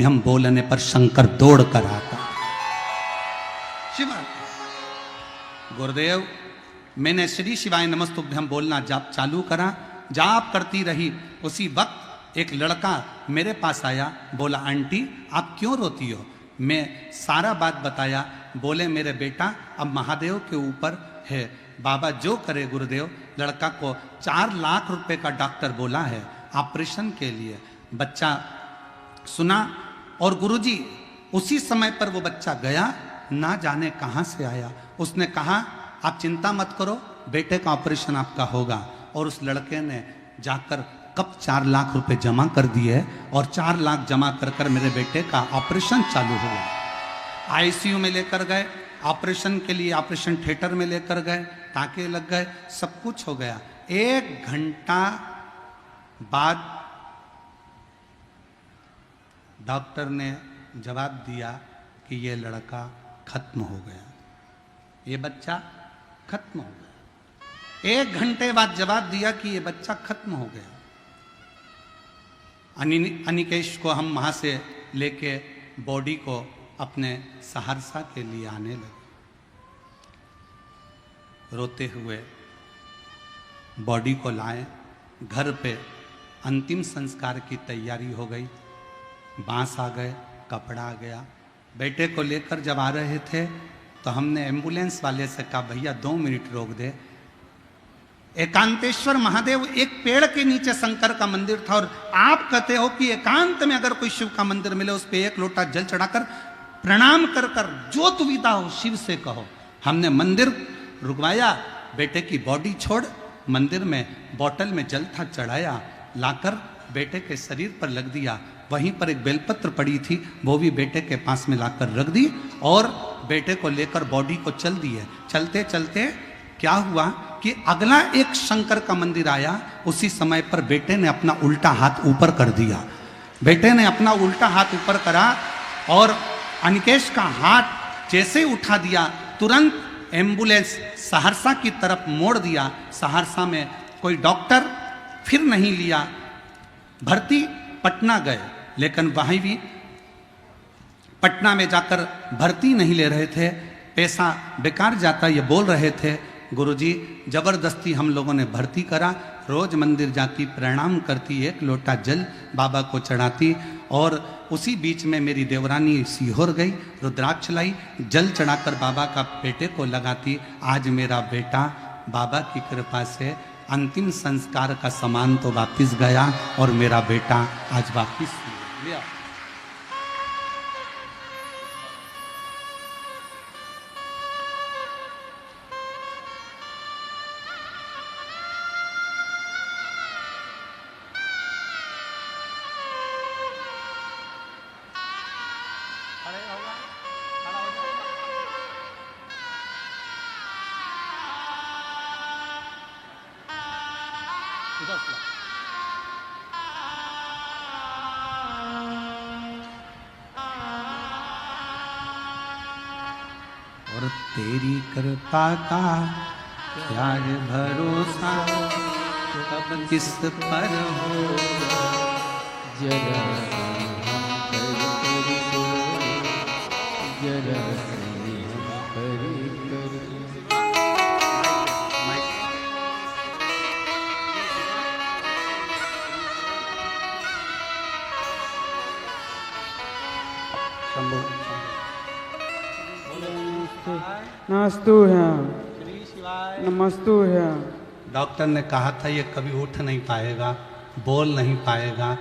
नमस्तुभ्यम बोलने पर शंकर दौड़ कर आता। शिवा गुरुदेव, मैंने श्री शिवाय नमस्तुभ्यम बोलना जाप चालू करा, जाप करती रही। उसी वक्त एक लड़का मेरे पास आया, बोला आंटी आप क्यों रोती हो? मैं सारा बात बताया। बोले मेरे बेटा अब महादेव के ऊपर है, बाबा जो करे गुरुदेव। लड़का को 4 लाख रुपए का डॉक्टर बोला है ऑपरेशन के लिए। बच्चा सुना और गुरुजी उसी समय पर वो बच्चा गया, ना जाने कहां से आया। उसने कहा आप चिंता मत करो, बेटे का ऑपरेशन आपका होगा। और उस लड़के ने जाकर कब 4 लाख रुपए जमा कर दिए और 4 लाख जमा कर कर मेरे बेटे का ऑपरेशन चालू हुआ। आईसीयू में लेकर गए, ऑपरेशन के लिए ऑपरेशन थिएटर में लेकर गए, टाँके लग गए, सब कुछ हो गया। 1 घंटा बाद डॉक्टर ने जवाब दिया कि ये लड़का खत्म हो गया, ये बच्चा खत्म हो गया। 1 घंटे बाद जवाब दिया कि ये बच्चा खत्म हो गया। अनिकेश को हम वहां से लेके बॉडी को अपने सहरसा के लिए आने लगे। रोते हुए बॉडी को लाए, घर पे अंतिम संस्कार की तैयारी हो गई। बांस आ गए, कपड़ा आ गया। बेटे को लेकर जब आ रहे थे तो हमने एम्बुलेंस वाले से कहा भैया 2 मिनट रोक दे। एकांतेश्वर महादेव एक पेड़ के नीचे शंकर का मंदिर था, और आप कहते हो कि एकांत में अगर कोई शिव का मंदिर मिले उस पे 1 लोटा जल चढ़ाकर प्रणाम कर कर जो दुविधा हो शिव से कहो। हमने मंदिर रुकवाया, बेटे की बॉडी छोड़ मंदिर में बोतल में जल था चढ़ाया, लाकर बेटे के शरीर पर लग दिया। वहीं पर एक बेलपत्र पड़ी थी, वो भी बेटे के पास में लाकर रख दी और बेटे को लेकर बॉडी को चल दिए। चलते चलते क्या हुआ कि अगला एक शंकर का मंदिर आया। उसी समय पर बेटे ने अपना उल्टा हाथ ऊपर कर दिया। बेटे ने अपना उल्टा हाथ ऊपर करा और अनिकेश का हाथ जैसे उठा दिया, तुरंत एम्बुलेंस सहरसा की तरफ मोड़ दिया। सहरसा में कोई डॉक्टर फिर नहीं लिया, भर्ती पटना गए, लेकिन वहीं भी पटना में जाकर भर्ती नहीं ले रहे थे, पैसा बेकार जाता ये बोल रहे थे। गुरुजी जबरदस्ती हम लोगों ने भर्ती करा। रोज मंदिर जाती, प्रणाम करती, 1 लोटा जल बाबा को चढ़ाती। और उसी बीच में मेरी देवरानी सीहोर गई, रुद्राक्ष लाई, जल चढ़ाकर बाबा का बेटे को लगाती। आज मेरा बेटा बाबा की कृपा से अंतिम संस्कार का सामान तो वापिस गया और मेरा बेटा आज वापिस लिया। और तेरी कृपा का क्या भरोसा, कब किस पर हो जरा जरा नमस्तु है, नमस्तु है। डॉक्टर ने कहा था ये कभी उठ नहीं पाएगा, बोल नहीं पाएगा,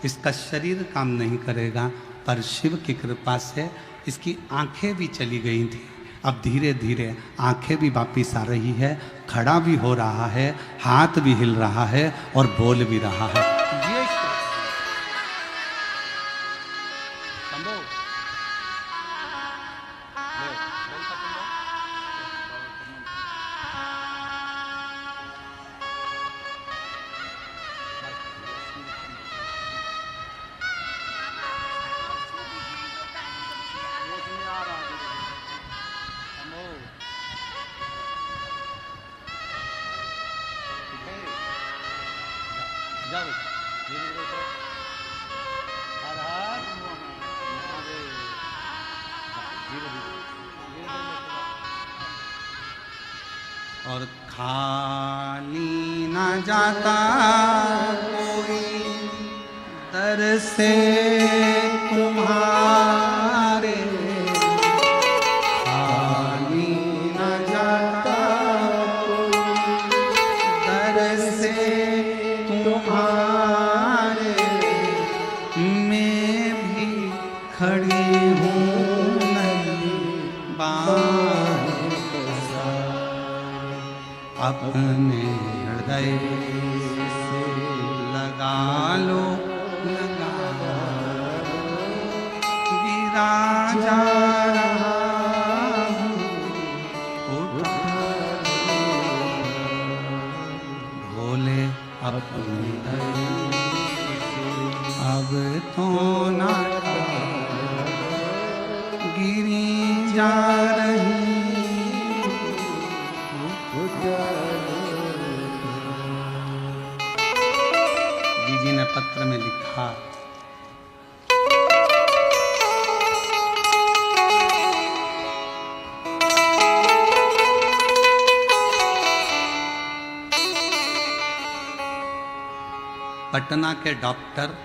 इसका शरीर काम नहीं करेगा, पर शिव की कृपा से इसकी आंखें भी चली गई थी। अब धीरे धीरे आंखें भी वापिस आ रही है, खड़ा भी हो रहा है, हाथ भी हिल रहा है और बोल भी रहा है। और खाली ना जाता कोई दर से तुम्हारे, खाली ना जाता कोई दर से तुम्हारे, मैं भी खड़ी हूँ अपने हृदय से लगा लो, लगा लो, गिरा जा रहा हूँ, भोले अपने अब तो ना गिरी जा रही। जी ने पत्र में लिखा, पटना के डॉक्टर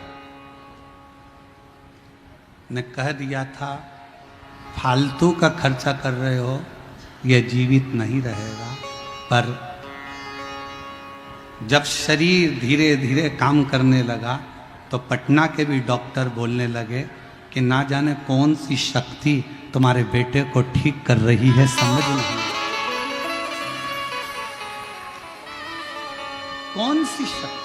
ने कह दिया था फालतू का खर्चा कर रहे हो, यह जीवित नहीं रहेगा। पर जब शरीर धीरे धीरे काम करने लगा तो पटना के भी डॉक्टर बोलने लगे कि ना जाने कौन सी शक्ति तुम्हारे बेटे को ठीक कर रही है, समझ नहीं कौन सी शक्ति।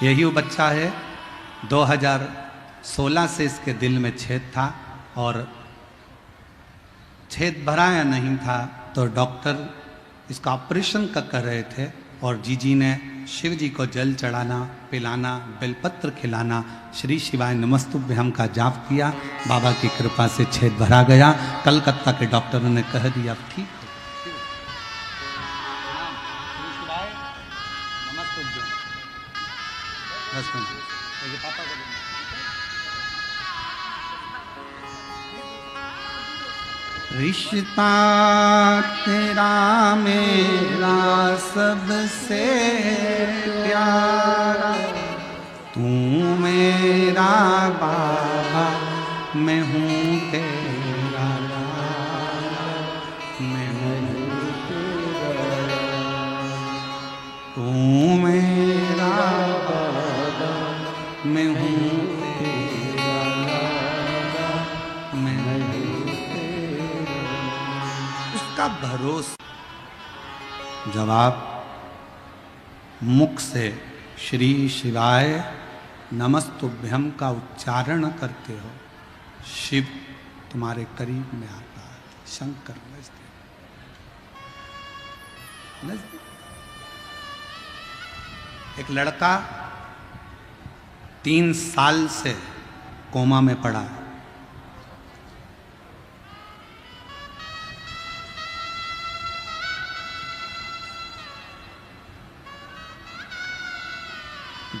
यही वो बच्चा है, 2016 से इसके दिल में छेद था और छेद भरा या नहीं था तो डॉक्टर इसका ऑपरेशन का कर रहे थे और जीजी ने शिव जी को जल चढ़ाना, पिलाना, बेलपत्र खिलाना, श्री शिवाय नमस्तुभ्यम का जाप किया। बाबा की कृपा से छेद भरा गया। कलकत्ता के डॉक्टरों ने कह दिया ठीक है। रिश्ता तेरा मेरा सबसे प्यारा, तू मेरा बाबा मैं हूँ तेरा लाला, मैं हूँ तेरा, तू मेरा बाबा मैं हूँ तेरा लाला, मैं हूँ तेरा। उसका भरोसा। जब आप मुख से श्री शिवाय नमस्तुभ्यम का उच्चारण करते हो, शिव तुम्हारे करीब में आता है, शंकर नजदीक। एक लड़का 3 साल से कोमा में पड़ा है।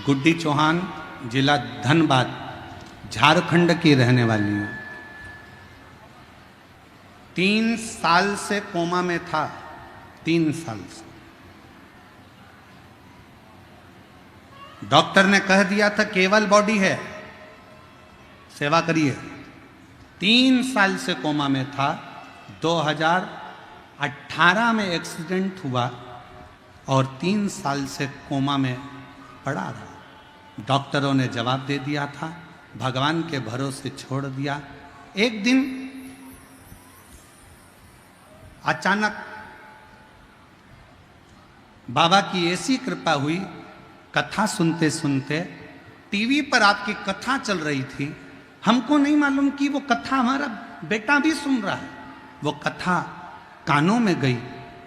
गुड्डी चौहान, जिला धनबाद, झारखंड की रहने वाली हूँ। 3 साल से कोमा में था, 3 साल से। डॉक्टर ने कह दिया था केवल बॉडी है, सेवा करिए। 3 साल से कोमा में था। 2018 में एक्सीडेंट हुआ और 3 साल से कोमा में पड़ा रहा। डॉक्टरों ने जवाब दे दिया था, भगवान के भरोसे छोड़ दिया। एक दिन अचानक बाबा की ऐसी कृपा हुई, कथा सुनते सुनते टीवी पर आपकी कथा चल रही थी। हमको नहीं मालूम कि वो कथा हमारा बेटा भी सुन रहा है। वो कथा कानों में गई।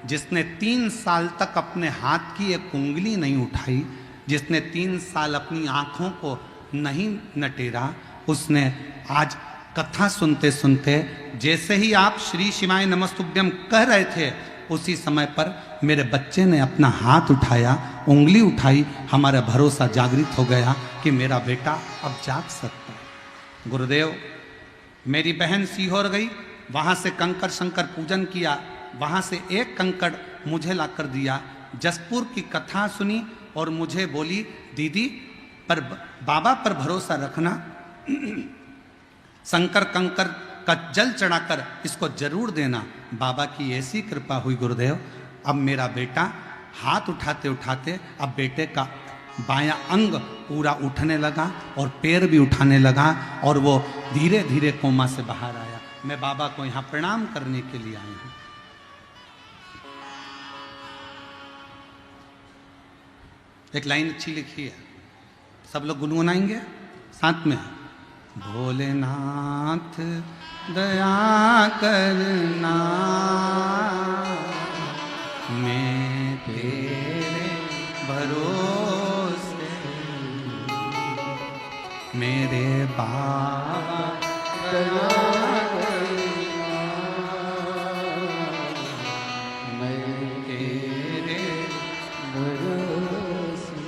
जिसने 3 साल तक अपने हाथ की एक उंगली नहीं उठाई, जिसने 3 साल अपनी आँखों को नहीं नटेरा, उसने आज कथा सुनते सुनते, जैसे ही आप श्री शिवाय नमस्तुभ्यम कह रहे थे, उसी समय पर मेरे बच्चे ने अपना हाथ उठाया, उंगली उठाई, हमारा भरोसा जागृत हो गया कि मेरा बेटा अब जाग सकता है। गुरुदेव, मेरी बहन सीहोर गई, वहां से कंकड़ शंकर पूजन किया, वहां से एक कंकड़ मुझे लाकर दिया, जसपुर की कथा सुनी और मुझे बोली, दीदी पर बाबा पर भरोसा रखना, शंकर कंकर का जल चढ़ाकर इसको जरूर देना। बाबा की ऐसी कृपा हुई गुरुदेव, अब मेरा बेटा हाथ उठाते उठाते अब बेटे का बायां अंग पूरा उठने लगा और पैर भी उठाने लगा और वो धीरे धीरे कोमा से बाहर आया। मैं बाबा को यहाँ प्रणाम करने के लिए आया हूँ। एक लाइन अच्छी लिखी है, सब लोग गुनगुनाएंगे साथ में। भोलेनाथ दया करना, मैं तेरे भरोसे, मेरे बाबा दया करना, मैं तेरे भरोसे,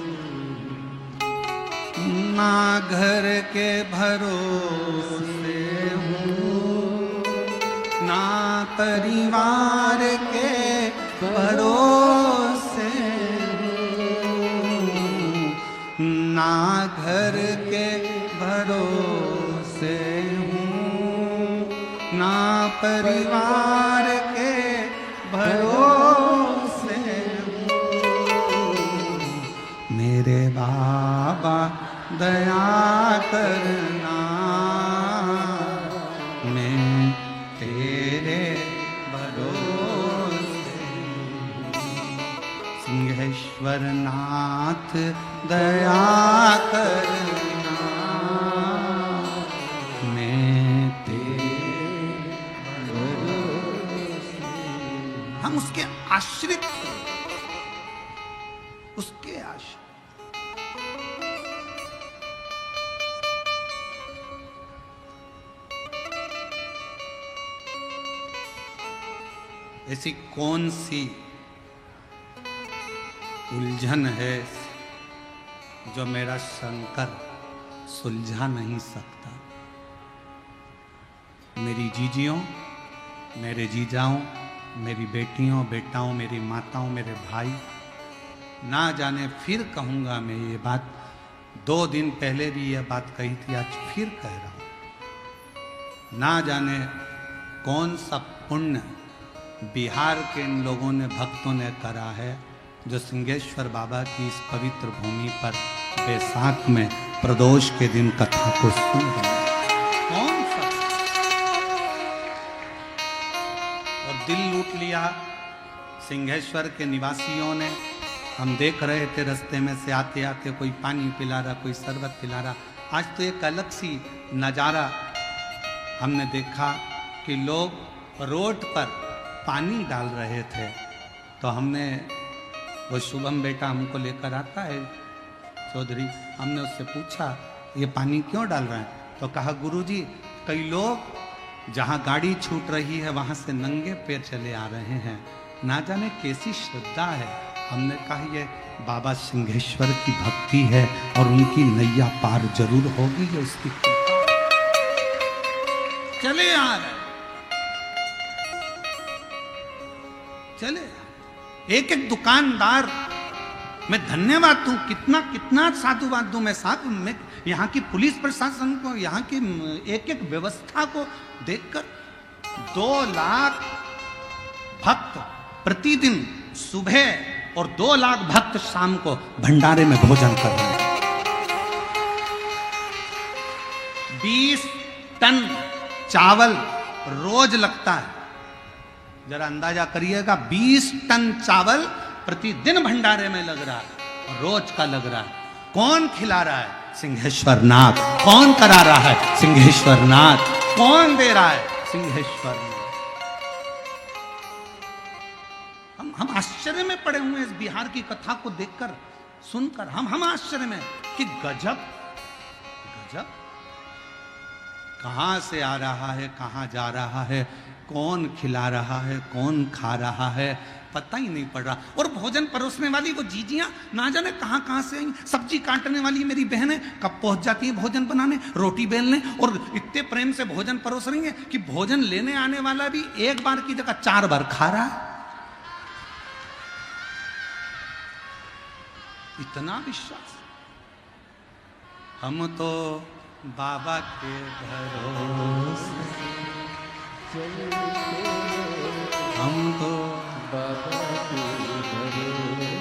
ना घर के भरोसे हूँ, ना परिवार के भरोसे हूँ, ना घर के भरोसे हूँ, ना परिवार के भरोसे हूँ, मेरे बाबा दया करना, मैं तेरे भरोसे, सिंहेश्वर नाथ दया करना, मैं तेरे भरोसे। हम उसके आश्रित, उसके आश्रित। ऐसी कौन सी उलझन है जो मेरा शंकर सुलझा नहीं सकता। मेरी जीजियों, मेरे जीजाओं, मेरी बेटियों बेटाओं, मेरी माताओं, मेरे भाई, ना जाने फिर कहूँगा मैं ये बात, 2 दिन पहले भी ये बात कही थी, आज फिर कह रहा हूँ। ना जाने कौन सा पुण्य बिहार के इन लोगों ने, भक्तों ने करा है, जो सिंहेश्वर बाबा की इस पवित्र भूमि पर बैसाख में प्रदोष के दिन कथा को सुन रहे हैं। कौन सा? और दिल लूट लिया सिंहेश्वर के निवासियों ने। हम देख रहे थे रास्ते में से आते आते, कोई पानी पिला रहा, कोई शरबत पिला रहा। आज तो एक अलग सी नज़ारा हमने देखा कि लोग रोड पर पानी डाल रहे थे। तो हमने, वो शुभम बेटा हमको लेकर आता है चौधरी, हमने उससे पूछा ये पानी क्यों डाल रहे हैं? तो कहा गुरुजी, कई लोग जहाँ गाड़ी छूट रही है वहाँ से नंगे पैर चले आ रहे हैं, ना जाने कैसी श्रद्धा है। हमने कहा ये बाबा सिंहेश्वर की भक्ति है और उनकी नैया पार जरूर होगी, ये उसकी चले आ रहे, चले। एक एक दुकानदार, मैं धन्यवाद दूं, कितना कितना साधुवाद दूं मैं साथ में यहाँ की पुलिस प्रशासन को, यहाँ की एक एक व्यवस्था को देखकर। 2 लाख भक्त प्रतिदिन सुबह और 2 लाख भक्त शाम को भंडारे में भोजन कर रहे हैं। 20 टन चावल रोज लगता है। जरा अंदाजा करिएगा, 20 टन चावल प्रतिदिन भंडारे में लग रहा है, रोज का लग रहा है। कौन खिला रहा है? सिंहेश्वर नाथ। कौन करा रहा है? सिंहेश्वर नाथ। कौन दे रहा है? सिंहेश्वर नाथ। हम आश्चर्य में पड़े हुए इस बिहार की कथा को देखकर, सुनकर। हम आश्चर्य में कि गजब गजब, कहां से आ रहा है, कहां जा रहा है, कौन खिला रहा है, कौन खा रहा है, पता ही नहीं पड़ रहा। और भोजन परोसने वाली वो जीजियां ना जाने कहां कहां से आई। सब्जी काटने वाली मेरी बहनें कब पहुंच जाती हैं भोजन बनाने, रोटी बेलने, और इतने प्रेम से भोजन परोस रही हैं कि भोजन लेने आने वाला भी एक बार की जगह 4 बार खा रहा है। इतना विश्वास। हम तो बाबा के भरोसे, हम तो बाबा के भरोसे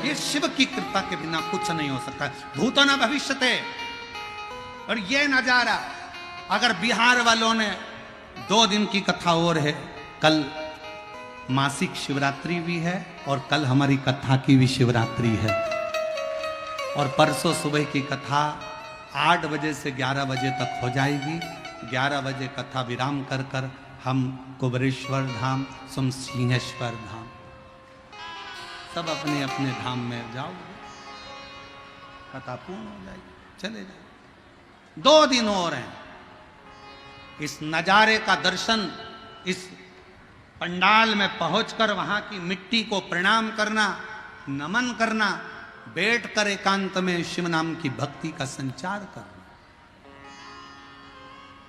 ये शिव की कृपा के बिना कुछ नहीं हो सकता। भूतो न भविष्यते। और ये नजारा अगर बिहार वालों ने 2 दिन की कथा और है, कल मासिक शिवरात्रि भी है और कल हमारी कथा की भी शिवरात्रि है, और परसों सुबह की कथा 8 बजे से 11 बजे तक हो जाएगी। 11 बजे कथा विराम कर कर हम कुबरेश्वर धाम, सिंहेश्वर धाम, सब अपने अपने धाम में जाओगे, कथा पूर्ण हो जाएगी, चले जाओ। 2 दिन और हैं। इस नजारे का दर्शन, इस पंडाल में पहुंचकर वहां की मिट्टी को प्रणाम करना, नमन करना, बैठकर एकांत में शिव नाम की भक्ति का संचार करना,